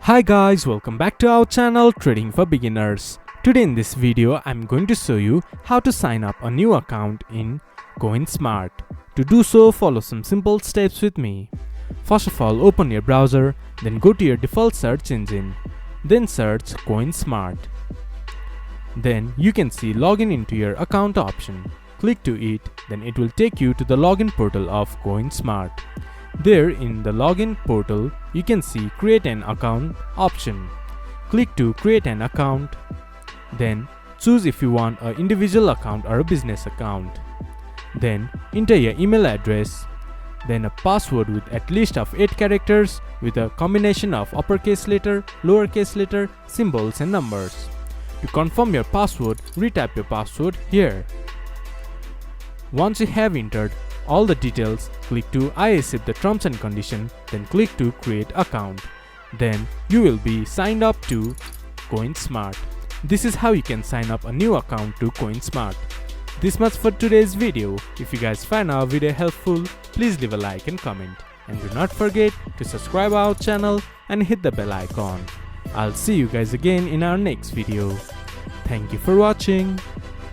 Hi guys, welcome back to our channel Trading for Beginners. Today in this video I'm going to show you how to sign up a new account in Coinsmart. To do so, follow some simple steps with me. First of all, open your browser, then go to your default search engine. Then search Coinsmart. Then you can see login into your account option. Click to it, then it will take you to the login portal of Coinsmart. There in the login portal, you can see create an account option. Click to create an account. Then choose if you want an individual account or a business account. Then enter your email address. Then a password with at least of 8 characters with a combination of uppercase letter, lowercase letter, symbols and numbers. To confirm your password, retype your password here. Once you have entered all the details, click to I accept the terms and conditions, then click to create account. Then you will be signed up to Coinsmart. This is how you can sign up a new account to Coinsmart. This much for today's video. If you guys find our video helpful, please leave a like and comment. And do not forget to subscribe our channel and hit the bell icon. I'll see you guys again in our next video. Thank you for watching.